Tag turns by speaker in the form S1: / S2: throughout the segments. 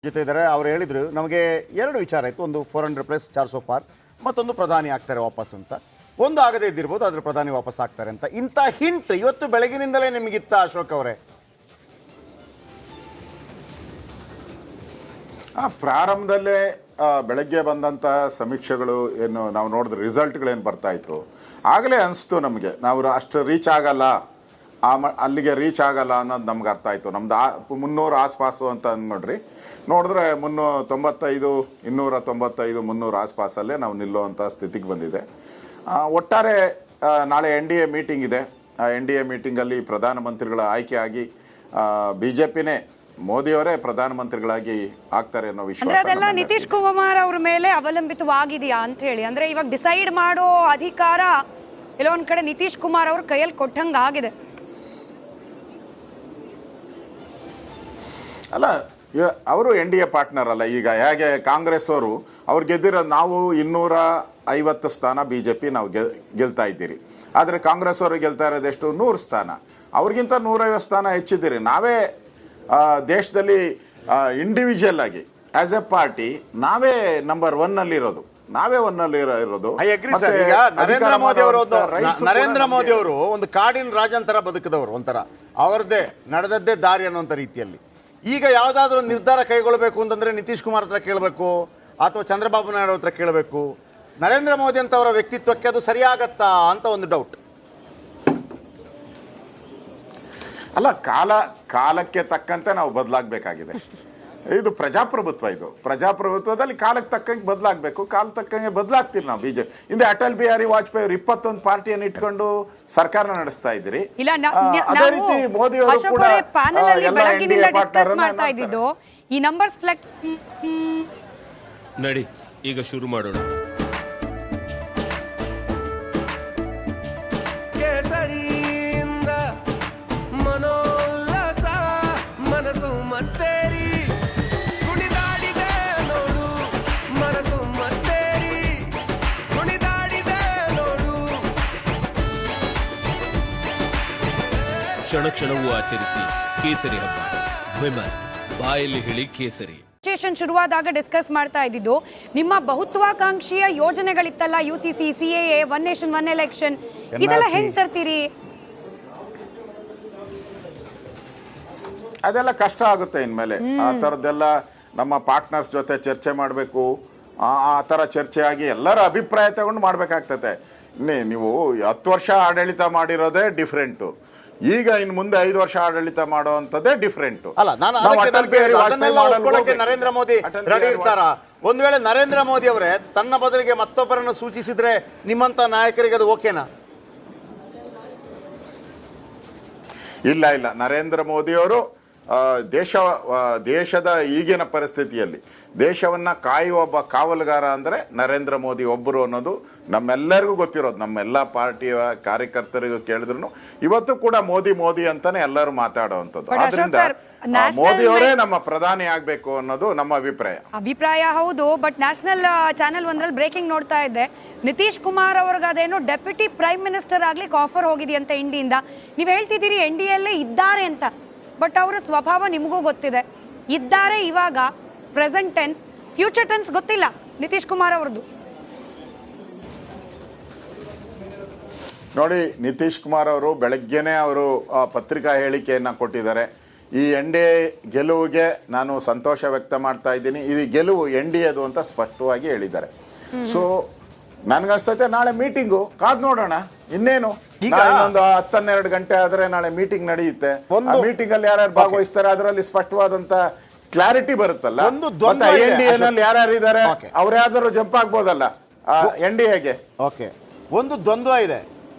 S1: ಜೊತೆ ಇದ್ದಾರೆ. ಅವ್ರು ಹೇಳಿದ್ರು ನಮಗೆ ಎರಡು ವಿಚಾರ ಇತ್ತು. ಒಂದು 400 ಪ್ಲಸ್ 400 ಪಾರ್, ಮತ್ತೊಂದು ಪ್ರಧಾನಿ ಆಗ್ತಾರೆ ವಾಪಸ್ ಅಂತ. ಒಂದು ಆಗದೇ ಇದ್ದಿರ್ಬೋದು, ಆದ್ರೆ ಪ್ರಧಾನಿ ವಾಪಸ್ ಆಗ್ತಾರೆ ಅಂತ. ಇಂಥ ಹಿಂಟ್ ಇವತ್ತು ಬೆಳಗಿನಿಂದಲೇ ನಿಮಗಿತ್ತ ಅಶೋಕ್ ಅವರೇ?
S2: ಪ್ರಾರಂಭದಲ್ಲೇ ಬೆಳಗ್ಗೆ ಬಂದಂಥ ಸಮೀಕ್ಷೆಗಳು ಏನು ನಾವು ನೋಡಿದ್ರೆ ರಿಸಲ್ಟ್ಗಳೇನು ಬರ್ತಾ ಇತ್ತು, ಆಗಲೇ ಅನಿಸ್ತು ನಮಗೆ ನಾವು ಅಷ್ಟು ರೀಚ್ ಆಗಲ್ಲ, ಅಲ್ಲಿಗೆ ರೀಚ್ ಆಗಲ್ಲ ಅನ್ನೋದು ನಮ್ಗೆ ಅರ್ಥ ಆಯಿತು. ನಮ್ದು 300 ಆಸ್ಪಾಸು ಅಂತ ಅಂದ್ಬಿಡ್ರಿ, ನೋಡಿದ್ರೆ 395, 295, 300 ಆಸ್ಪಾಸಲ್ಲೇ ನಾವು ನಿಲ್ಲುವಂಥ ಸ್ಥಿತಿಗೆ ಬಂದಿದೆ. ಒಟ್ಟಾರೆ ನಾಳೆ NDA ಮೀಟಿಂಗ್ ಇದೆ. ಆ NDA ಮೀಟಿಂಗಲ್ಲಿ ಪ್ರಧಾನಮಂತ್ರಿಗಳ ಆಯ್ಕೆಯಾಗಿ BJPನೇ ಮೋದಿಯವರೇ ಪ್ರಧಾನಮಂತ್ರಿಗಳಾಗಿ ಆಗ್ತಾರೆ ಅನ್ನೋ ವಿಶ್ವಾಸ.
S3: ಅದೆಲ್ಲ ನಿತೀಶ್ ಕುಮಾರ್ ಅವ್ರ ಮೇಲೆ ಅವಲಂಬಿತವಾಗಿದೆಯಾ ಅಂತ ಹೇಳಿ, ಅಂದ್ರೆ ಇವಾಗ ಡಿಸೈಡ್ ಮಾಡೋ ಅಧಿಕಾರ ಎಲ್ಲೊಂದ್ ಕಡೆ ನಿತೀಶ್ ಕುಮಾರ್ ಅವ್ರ ಕೈಯಲ್ಲಿ ಕೊಟ್ಟಂಗ ಆಗಿದೆ.
S2: ಅಲ್ಲ, ಅವರು NDA ಪಾರ್ಟ್ನರ್ ಅಲ್ಲ. ಈಗ ಹೇಗೆ ಕಾಂಗ್ರೆಸ್ ಅವರು ಅವ್ರು ಗೆದ್ದಿರೋ ನಾವು 250 ಸ್ಥಾನ BJP ನಾವು ಗೆಲ್ತಾ ಇದ್ದೀರಿ, ಆದರೆ ಕಾಂಗ್ರೆಸ್ ಅವರು ಗೆಲ್ತಾ ಇರೋದೆಷ್ಟು 100 ಸ್ಥಾನ, ಅವ್ರಿಗಿಂತ 150 ಸ್ಥಾನ ಹೆಚ್ಚಿದ್ದೀರಿ. ನಾವೇ ದೇಶದಲ್ಲಿ ಇಂಡಿವಿಜುವಲ್ ಆಗಿ ಆಸ್ ಎ ಪಾರ್ಟಿ ನಾವೇ ನಂಬರ್ 1 ಅಲ್ಲಿ ಇರೋದು, ನಾವೇ 1 ಅಲ್ಲಿ ಇರೋದು.
S1: ನರೇಂದ್ರ ಮೋದಿ ಅವರು ಒಂದು ಕಾಡಿನ ರಾಜಂತರ ಬದುಕಿದವರು, ಒಂಥರ ಅವರದ್ದೇ ನಡೆದದ್ದೇ ದಾರಿ ಅನ್ನೋಂಥ ರೀತಿಯಲ್ಲಿ. ಈಗ ಯಾವುದಾದ್ರೂ ನಿರ್ಧಾರ ಕೈಗೊಳ್ಳಬೇಕು ಅಂತಂದ್ರೆ ನಿತೀಶ್ ಕುಮಾರ್ ಹತ್ರ ಕೇಳಬೇಕು ಅಥವಾ ಚಂದ್ರಬಾಬು ನಾಯ್ಡು ಹತ್ರ ಕೇಳಬೇಕು. ನರೇಂದ್ರ ಮೋದಿ ಅಂತ ಅವರ ವ್ಯಕ್ತಿತ್ವಕ್ಕೆ ಅದು ಸರಿಯಾಗತ್ತಾ ಅಂತ ಒಂದು ಡೌಟ್.
S2: ಅಲ್ಲ, ಕಾಲಕ್ಕೆ ತಕ್ಕಂತೆ ನಾವು ಬದಲಾಗಬೇಕಾಗಿದೆ. ಇದು ಪ್ರಜಾಪ್ರಭುತ್ವ. ಇದು ಪ್ರಜಾಪ್ರಭುತ್ವದಲ್ಲಿ ಕಾಲಕ್ಕೆ ತಕ್ಕಂಗೆ ಬದಲಾಗಬೇಕು. ಕಾಲ ತಕ್ಕಂಗೆ ಬದಲಾಗ್ತೀವಿ ನಾವು. BJP ಹಿಂದೆ ಅಟಲ್ ಬಿಹಾರಿ ವಾಜಪೇಯಿ 21 ಪಾರ್ಟಿಯನ್ನು ಇಟ್ಕೊಂಡು ಸರ್ಕಾರ ನಡೆಸ್ತಾ ಇದ್ದೀರಿ. ಅದೇ ರೀತಿ ಮೋದಿ ಅವರು ಕೂಡ
S3: ಈ ನಂಬರ್ಸ್ ಫ್ಲೆಕ್ಟ್
S4: ನಡಿ ಈಗ ಶುರು ಮಾಡೋಣ.
S5: ಮನೋಲ್ಲಾಸ ಮನಸ್ಸು ಮತ್ತೇರಿ ಕುಣಿದಾಡಿದೆ ನೋಡು, ಮನಸ್ಸು ಮತ್ತೇರಿ ಕುಣಿದಾಡಿದೆ ನೋಡು.
S4: ಕ್ಷಣ ಕ್ಷಣವೂ ಆಚರಿಸಿ ಕೇಸರಿ ಹಬ್ಬ. ವಿಮಲ್ ಬಾಯಲ್ಲಿ ಹೇಳಿ ಕೇಸರಿ.
S3: ಶುರುವಾದಾಗ ಡಿಸ್ಕಸ್ ಮಾಡ್ತಾ ಇದ್ದಿದ್ದು ನಿಮ್ಮ ಬಹುತ್ವಾಕಾಂಕ್ಷಿಯ ಯೋಜನೆಗಳಿತ್ತಲ್ಲ, UCC, CAA, one nation one election, ಇದೆಲ್ಲ ಹೆಂಗ್ ತರ್ತೀರಿ?
S2: ಅದೆಲ್ಲ ಕಷ್ಟ ಆಗುತ್ತೆ ಇನ್ಮೇಲೆ. ಆ ಥರದ್ದೆಲ್ಲ ನಮ್ಮ ಪಾರ್ಟ್ನರ್ಸ್ ಜೊತೆ ಚರ್ಚೆ ಮಾಡಬೇಕು. ಆ ಥರ ಚರ್ಚೆ ಆಗಿ ಎಲ್ಲರ ಅಭಿಪ್ರಾಯ ತಗೊಂಡು ಮಾಡಬೇಕಾಗ್ತದೆ. ನೀವು 10 ವರ್ಷ ಆಡಳಿತ ಮಾಡಿರೋದೇ ಡಿಫ್ರೆಂಟು, ಈಗ ಇನ್ನು ಮುಂದೆ 5 ವರ್ಷ ಆಡಳಿತ ಮಾಡುವಂಥದ್ದೇ ಡಿಫ್ರೆಂಟು.
S1: ಅಲ್ಲ, ನರೇಂದ್ರ ಮೋದಿ ರೆಡಿ ಇರ್ತಾರ? ಒಂದು ವೇಳೆ ನರೇಂದ್ರ ಮೋದಿ ಅವರೇ ತನ್ನ ಬದಲಿಗೆ ಮತ್ತೊಬ್ಬರನ್ನು ಸೂಚಿಸಿದ್ರೆ ನಿಮ್ಮಂತ ನಾಯಕರಿಗೆ ಅದು ಓಕೆನಾ?
S2: ಇಲ್ಲ, ನರೇಂದ್ರ ಮೋದಿಯವರು ದೇಶದ ಈಗಿನ ಪರಿಸ್ಥಿತಿಯಲ್ಲಿ ದೇಶವನ್ನ ಕಾಯುವ ಒಬ್ಬ ಕಾವಲುಗಾರ ಅಂದ್ರೆ ನರೇಂದ್ರ ಮೋದಿ ಒಬ್ಬರು ಅನ್ನೋದು ನಮ್ಮೆಲ್ಲರಿಗೂ ಗೊತ್ತಿರೋದು. ನಮ್ಮೆಲ್ಲ ಪಾರ್ಟಿಯ ಕಾರ್ಯಕರ್ತರಿಗೂ ಕೇಳಿದ್ರು ಇವತ್ತು ಕೂಡ ಮೋದಿ ಅಂತಾನೆ ಎಲ್ಲರೂ ಮಾತಾಡುವಂಥದ್ದು. ಆದ್ರಿಂದ ಮೋದಿ ಅವರೇ ನಮ್ಮ ಪ್ರಧಾನಿ ಆಗ್ಬೇಕು ಅನ್ನೋದು ನಮ್ಮ ಅಭಿಪ್ರಾಯ.
S3: ಹೌದು. ಬಟ್ ನ್ಯಾಷನಲ್ ಚಾನೆಲ್ 1ರಲ್ಲಿ ಬ್ರೇಕಿಂಗ್ ನೋಡ್ತಾ ಇದ್ದೆ, ನಿತೀಶ್ ಕುಮಾರ್ ಅವ್ರಿಗೆ ಅದೇನೋ ಡೆಪ್ಯೂಟಿ ಪ್ರೈಮ್ ಮಿನಿಸ್ಟರ್ ಆಗ್ಲಿಕ್ಕೆ ಆಫರ್ ಹೋಗಿದೆಯಂತೆ ಇಂಡಿಯಿಂದ. ನೀವು ಹೇಳ್ತಿದ್ದೀರಿ NDA ಅಲ್ಲೇ ಇದ್ದಾರೆ ಅಂತ, ಬಟ್ ಅವರ ಸ್ವಭಾವ ನಿಮಗೂ ಗೊತ್ತಿದೆ. ಇದ್ದಾರೆ ಇವಾಗ ಪ್ರೆಸೆಂಟ್ ಟೆನ್ಸ್, ಫ್ಯೂಚರ್ ಟೆನ್ಸ್ ಗೊತ್ತಿಲ್ಲ ನಿತೀಶ್ ಕುಮಾರ್ ಅವ್ರದ್ದು.
S2: ನೋಡಿ, ನಿತೀಶ್ ಕುಮಾರ್ ಅವರು ಬೆಳಗ್ಗೆನೆ ಅವರು ಪತ್ರಿಕಾ ಹೇಳಿಕೆಯನ್ನ ಕೊಟ್ಟಿದ್ದಾರೆ. ಈ NDA ಗೆಲುವಿಗೆ ನಾನು ಸಂತೋಷ ವ್ಯಕ್ತ ಮಾಡ್ತಾ ಇದ್ದೀನಿ, ಈ ಗೆಲುವು NDAದು ಅಂತ ಸ್ಪಷ್ಟವಾಗಿ ಹೇಳಿದ್ದಾರೆ. ಸೊ ನನ್ಗನ್ಸ್ತೈತೆ ನಾಳೆ ಮೀಟಿಂಗು ಕಾದ್ ನೋಡೋಣ. ಇನ್ನೇನು, ಇನ್ನೊಂದು 10-12 ಗಂಟೆ ಆದ್ರೆ ನಾಳೆ ಮೀಟಿಂಗ್ ನಡೆಯುತ್ತೆ. ಮೀಟಿಂಗ್ ಅಲ್ಲಿ ಯಾರ್ಯಾರು ಭಾಗವಹಿಸ್ತಾರೆ ಅದರಲ್ಲಿ ಸ್ಪಷ್ಟವಾದಂತ ಕ್ಲಾರಿಟಿ ಬರುತ್ತಲ್ಲ. NDA ನಲ್ಲಿ ಯಾರ್ಯಾರು ಇದ್ದಾರೆ ಅವ್ರು ಯಾವ್ದಾದ್ರು ಜಂಪ್ ಆಗ್ಬೋದಲ್ಲ NDAಗೆ.
S1: ಓಕೆ, ಒಂದು ದ್ವಂದ್ವ ಇದೆ.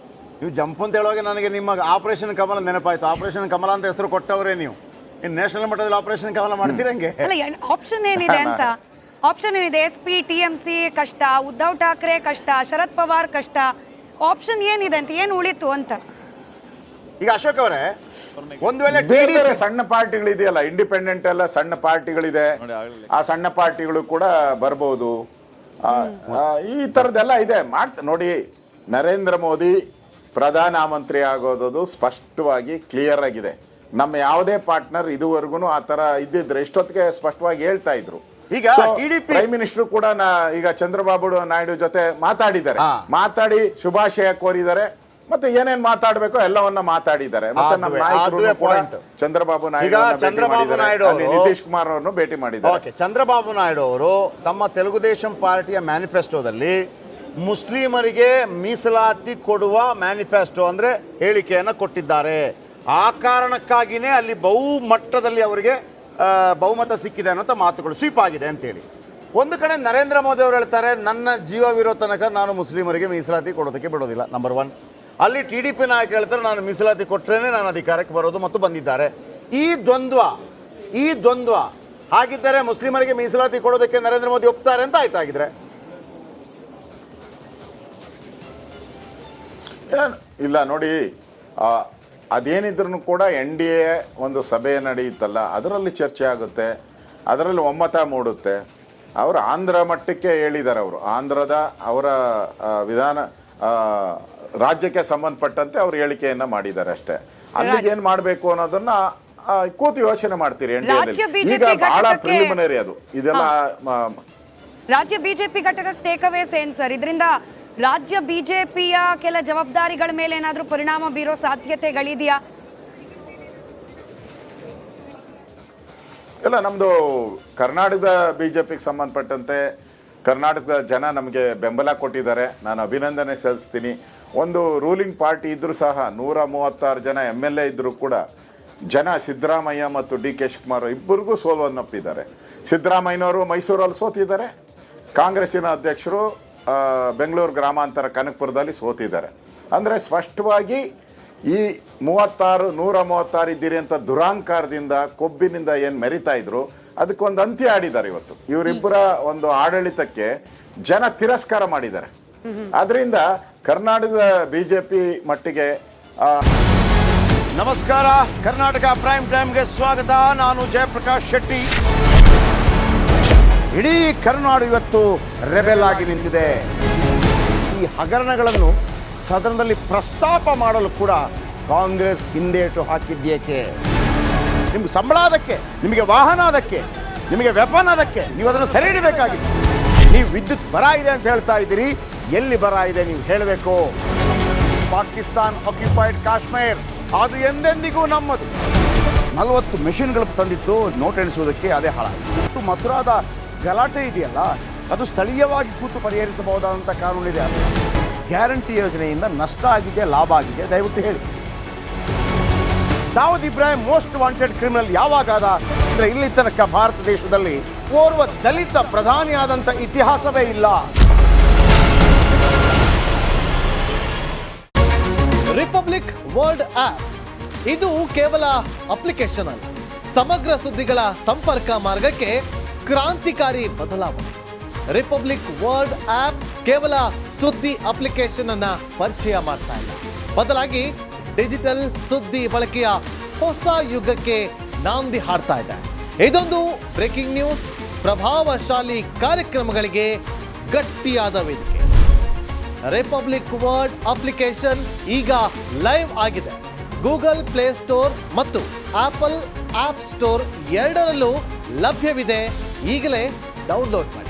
S1: ನೀವು ಜಂಪ್ ಅಂತ ಹೇಳುವಾಗ ನನಗೆ ನಿಮ್ಮ ಆಪರೇಷನ್ ಕಮಲ ನೆನಪಾಯ್ತು. ಆಪರೇಷನ್ ಕಮಲ ಅಂತ ಹೆಸರು ಕೊಟ್ಟವರೇ ನೀವು. ಇನ್ನು ನ್ಯಾಷನಲ್ ಮಟ್ಟದಲ್ಲಿ ಆಪರೇಷನ್ ಕಮಲ ಮಾಡ್ತೀರಂಗೆ?
S3: ಆಪ್ಷನ್ ಏನಿದೆ ಅಂತ, ಆಪ್ಷನ್ ಏನಿದೆ? SP, TMC ಕಷ್ಟ, ಉದ್ಧವ್ ಠಾಕ್ರೆ ಕಷ್ಟ, ಶರದ್ ಪವಾರ್ ಕಷ್ಟ. ಆಪ್ಷನ್ ಏನಿದೆ ಅಂತ, ಏನು ಉಳಿತು ಅಂತ?
S1: ಈಗ ಅಶೋಕ್ ಅವರೇ, ಒಂದು ವೇಳೆ
S2: ಬೇರೆ ಸಣ್ಣ ಪಾರ್ಟಿಗಳಿದೆಯಲ್ಲ, ಇಂಡಿಪೆಂಡೆಂಟ್ ಎಲ್ಲ ಸಣ್ಣ ಪಾರ್ಟಿಗಳಿದೆ, ಆ ಸಣ್ಣ ಪಾರ್ಟಿಗಳು ಕೂಡ ಬರ್ಬೋದು. ಈ ಥರದ್ದೆಲ್ಲ ಇದೆ. ನೋಡಿ, ನರೇಂದ್ರ ಮೋದಿ ಪ್ರಧಾನಮಂತ್ರಿ ಆಗೋದು ಸ್ಪಷ್ಟವಾಗಿ ಕ್ಲಿಯರ್ ಆಗಿದೆ. ನಮ್ಮ ಯಾವುದೇ ಪಾರ್ಟ್ನರ್ ಇದುವರೆಗೂ ಆ ಥರ ಇದ್ದಿದ್ರೆ ಇಷ್ಟೊತ್ತಿಗೆ ಸ್ಪಷ್ಟವಾಗಿ ಹೇಳ್ತಾ ಇದ್ರು.
S1: ಈಗ TDP
S2: ಪ್ರೈಮ್ ಮಿನಿಸ್ಟರ್ ಕೂಡ ಈಗ ಚಂದ್ರಬಾಬು ನಾಯ್ಡು ಜೊತೆ ಮಾತಾಡಿದ್ದಾರೆ, ಮಾತಾಡಿ ಶುಭಾಶಯ ಕೋರಿದ್ದಾರೆ, ಮತ್ತೆ ಏನೇನ್ ಮಾತಾಡ್ಬೇಕೋ ಎಲ್ಲವನ್ನ ಮಾತಾಡಿದ್ದಾರೆ. ಮತ್ತೆ ನಮ್ಮ ನಾಯಕರು ಕೂಡ ಚಂದ್ರಬಾಬು ನಾಯ್ಡು, ನಿತೀಶ್ ಕುಮಾರ್ ಅವರನ್ನು ಭೇಟಿ ಮಾಡಿದ್ದಾರೆ.
S1: ಚಂದ್ರಬಾಬು ನಾಯ್ಡು ಅವರು ತಮ್ಮ ತೆಲುಗುದೇಶಂ ಪಾರ್ಟಿಯ ಮ್ಯಾನಿಫೆಸ್ಟೋದಲ್ಲಿ ಮುಸ್ಲಿಮರಿಗೆ ಮೀಸಲಾತಿ ಕೊಡುವ ಮ್ಯಾನಿಫೆಸ್ಟೋ ಅಂದ್ರೆ ಹೇಳಿಕೆಯನ್ನು ಕೊಟ್ಟಿದ್ದಾರೆ. ಆ ಕಾರಣಕ್ಕಾಗಿಯೇ ಅಲ್ಲಿ ಬಹುಮಟ್ಟದಲ್ಲಿ ಅವರಿಗೆ ಬಹುಮತ ಸಿಕ್ಕಿದೆ ಅನ್ನೋ ಮಾತುಗಳು ಸ್ವೀಪ್ ಆಗಿದೆ ಅಂತೇಳಿ. ಒಂದು ಕಡೆ ನರೇಂದ್ರ ಮೋದಿ ಅವರು ಹೇಳ್ತಾರೆ, ನನ್ನ ಜೀವವಿರೋ ತನಕ ನಾನು ಮುಸ್ಲಿಮರಿಗೆ ಮೀಸಲಾತಿ ಕೊಡೋದಕ್ಕೆ ಬಿಡೋದಿಲ್ಲ, ನಂಬರ್ 1. ಅಲ್ಲಿ TDP ನಾಯಕ ಹೇಳ್ತಾರೆ, ನಾನು ಮೀಸಲಾತಿ ಕೊಟ್ಟರೇನೆ ನಾನು ಅಧಿಕಾರಕ್ಕೆ ಬರೋದು ಮತ್ತು ಬಂದಿದ್ದಾರೆ. ಈ ದ್ವಂದ್ವ ಹಾಗಿದ್ದರೆ ಮುಸ್ಲಿಮರಿಗೆ ಮೀಸಲಾತಿ ಕೊಡೋದಕ್ಕೆ ನರೇಂದ್ರ ಮೋದಿ ಒಪ್ತಾರೆ ಅಂತ ಆಯ್ತಾಗಿದ್ರೆ
S2: ಇಲ್ಲ ನೋಡಿ, ಅದೇನಿದ್ರು ಕೂಡ NDA ಒಂದು ಸಭೆ ನಡೆಯುತ್ತಲ್ಲ, ಅದರಲ್ಲಿ ಚರ್ಚೆ ಆಗುತ್ತೆ, ಅದರಲ್ಲಿ ಒಮ್ಮತ ಮೂಡುತ್ತೆ. ಅವರು ಆಂಧ್ರ ಮಟ್ಟಕ್ಕೆ ಹೇಳಿದ್ದಾರೆ, ಅವರು ಆಂಧ್ರದ ಅವರ ವಿಧಾನ ರಾಜ್ಯಕ್ಕೆ ಸಂಬಂಧಪಟ್ಟಂತೆ ಅವರು ಹೇಳಿಕೆಯನ್ನ ಮಾಡಿದ್ದಾರೆ ಅಷ್ಟೇ. ಅಲ್ಲಿಗೆ ಏನ್ ಮಾಡಬೇಕು ಅನ್ನೋದನ್ನ ಕೂತು ಯೋಚನೆ ಮಾಡ್ತೀರಿ NDA. ಈಗ ಬಹಳ ಪ್ರಿಲಿಮಿನರಿ ಅದು ಇದೆಲ್ಲ.
S3: ರಾಜ್ಯ ಬಿಜೆಪಿ ಘಟಕಕ್ಕೆ ಟೇಕ್ ಅವೇಸ್ ಏನ್ ಸರ್? ಇದರಿಂದ ರಾಜ್ಯ ಬಿಜೆಪಿಯ ಕೆಲ ಜವಾಬ್ದಾರಿಗಳ ಮೇಲೆ ಏನಾದರೂ ಪರಿಣಾಮ ಬೀರೋ ಸಾಧ್ಯತೆಗಳಿದೆಯಾ?
S2: ಇಲ್ಲ, ನಮ್ದು ಕರ್ನಾಟಕದ ಬಿಜೆಪಿಗೆ ಸಂಬಂಧಪಟ್ಟಂತೆ ಕರ್ನಾಟಕದ ಜನ ನಮಗೆ ಬೆಂಬಲ ಕೊಟ್ಟಿದ್ದಾರೆ, ನಾನು ಅಭಿನಂದನೆ ಸಲ್ಲಿಸ್ತೀನಿ. ಒಂದು ರೂಲಿಂಗ್ ಪಾರ್ಟಿ ಇದ್ರೂ ಸಹ 136 ಜನ MLA ಇದ್ರೂ ಕೂಡ ಜನ ಸಿದ್ದರಾಮಯ್ಯ ಮತ್ತು DK ಶಿವಕುಮಾರ್ ಇಬ್ಬರಿಗೂ ಸೋಲನ್ನಪ್ಪಿದ್ದಾರೆ. ಸಿದ್ದರಾಮಯ್ಯನವರು ಮೈಸೂರಲ್ಲಿ ಸೋತಿದ್ದಾರೆ, ಕಾಂಗ್ರೆಸ್ಸಿನ ಅಧ್ಯಕ್ಷರು ಬೆಂಗಳೂರು ಗ್ರಾಮಾಂತರ ಕನಕಪುರದಲ್ಲಿ ಸೋತಿದ್ದಾರೆ. ಅಂದರೆ ಸ್ಪಷ್ಟವಾಗಿ ಈ 136 ಇದ್ದೀರಿ ಅಂತ ದುರಾಂಕಾರದಿಂದ ಕೊಬ್ಬಿನಿಂದ ಏನು ಮೆರಿತಾ ಇದ್ರು ಅದಕ್ಕೊಂದು ಅಂತ್ಯ ಆಡಿದ್ದಾರೆ. ಇವತ್ತು ಇವರಿಬ್ಬರ ಒಂದು ಆಡಳಿತಕ್ಕೆ ಜನ ತಿರಸ್ಕಾರ ಮಾಡಿದ್ದಾರೆ. ಆದ್ರಿಂದ ಕರ್ನಾಟಕದ ಬಿಜೆಪಿ ಮಟ್ಟಿಗೆ
S1: ನಮಸ್ಕಾರ, ಕರ್ನಾಟಕ ಪ್ರೈಮ್ ಟೈಮ್ಗೆ ಸ್ವಾಗತ. ನಾನು ಜಯಪ್ರಕಾಶ್ ಶೆಟ್ಟಿ. ಇಡೀ ಕರ್ನಾಡು ಇವತ್ತು ರೆಬೆಲ್ ಆಗಿ ನಿಂತಿದೆ. ಈ ಹಗರಣಗಳನ್ನು ಸದನದಲ್ಲಿ ಪ್ರಸ್ತಾಪ ಮಾಡಲು ಕೂಡ ಕಾಂಗ್ರೆಸ್ ಹಿಂದೇಟು ಹಾಕಿದ್ದೇಕೆ? ನಿಮ್ಗೆ ಸಂಬಳ ಅದಕ್ಕೆ, ನಿಮಗೆ ವಾಹನ ಅದಕ್ಕೆ, ನಿಮಗೆ ವೆಪನ್ ಅದಕ್ಕೆ, ನೀವು ಅದನ್ನು ಸೆರೆ ಹಿಡಿಬೇಕಾಗಿತ್ತು. ನೀವು ವಿದ್ಯುತ್ ಬರ ಇದೆ ಅಂತ ಹೇಳ್ತಾ ಇದ್ದೀರಿ, ಎಲ್ಲಿ ಬರ ಇದೆ ನೀವು ಹೇಳಬೇಕು. ಪಾಕಿಸ್ತಾನ್ ಆಕ್ಯುಪೈಡ್ ಕಾಶ್ಮೀರ್ ಅದು ಎಂದೆಂದಿಗೂ ನಮ್ಮದು. 40 ಮೆಷಿನ್ಗಳು ತಂದಿತ್ತು ನೋಟ್ ಎಣಿಸುವುದಕ್ಕೆ, ಅದೇ ಹಾಳಾಯಿತು. ಮಥುರಾದ ಗಲಾಟೆ ಇದೆಯಲ್ಲ, ಅದು ಸ್ಥಳೀಯವಾಗಿ ಕೂತು ಪರಿಹರಿಸಬಹುದಾದಂಥ ಕಾನೂನಿದೆ. ಗ್ಯಾರಂಟಿ ಯೋಜನೆಯಿಂದ ನಷ್ಟ ಆಗಿದೆ, ಲಾಭ ಆಗಿದೆ, ದಯವಿಟ್ಟು ಹೇಳಿ. Dawood Ibrahim most wanted criminal ಯಾವಾಗಾದ ಅಂದರೆ ಇಲ್ಲಿ ತನಕ ಭಾರತ ದೇಶದಲ್ಲಿ ಓರ್ವ ದಲಿತ ಪ್ರಧಾನಿಯಾದಂಥ ಇತಿಹಾಸವೇ ಇಲ್ಲ.
S6: ರಿಪಬ್ಲಿಕ್ ವರ್ಲ್ಡ್ ಆಪ್ ಇದು ಕೇವಲ ಅಪ್ಲಿಕೇಶನ್ ಅಲ್ಲ, ಸಮಗ್ರ ಸುದ್ದಿಗಳ ಸಂಪರ್ಕ ಮಾರ್ಗಕ್ಕೆ ಕ್ರಾಂತಿಕಾರಿ ಬದಲಾವಣೆ. ರಿಪಬ್ಲಿಕ್ ವರ್ಲ್ಡ್ ಆಪ್ ಕೇವಲ ಸುದ್ದಿ ಅಪ್ಲಿಕೇಶನ್ ಅನ್ನ ಪರಿಚಯ ಮಾಡ್ತಾ ಇಲ್ಲ, ಬದಲಾಗಿ ಡಿಜಿಟಲ್ ಸುದ್ದಿ ಬಳಕೆಯ ಹೊಸ ಯುಗಕ್ಕೆ ನಾಂದಿ ಹಾಡ್ತಾ ಇದೆ. ಇದೊಂದು ಬ್ರೇಕಿಂಗ್ ನ್ಯೂಸ್, ಪ್ರಭಾವಶಾಲಿ ಕಾರ್ಯಕ್ರಮಗಳಿಗೆ ಗಟ್ಟಿಯಾದ ವೇದಿಕೆ. ರಿಪಬ್ಲಿಕ್ ವರ್ಲ್ಡ್ ಅಪ್ಲಿಕೇಶನ್ ಈಗ ಲೈವ್ ಆಗಿದೆ. ಗೂಗಲ್ ಪ್ಲೇ ಸ್ಟೋರ್ ಮತ್ತು ಆಪಲ್ ಆಪ್ ಸ್ಟೋರ್ ಎರಡರಲ್ಲೂ ಲಭ್ಯವಿದೆ. ಈಗಲೇ ಡೌನ್ಲೋಡ್ ಮಾಡಿ.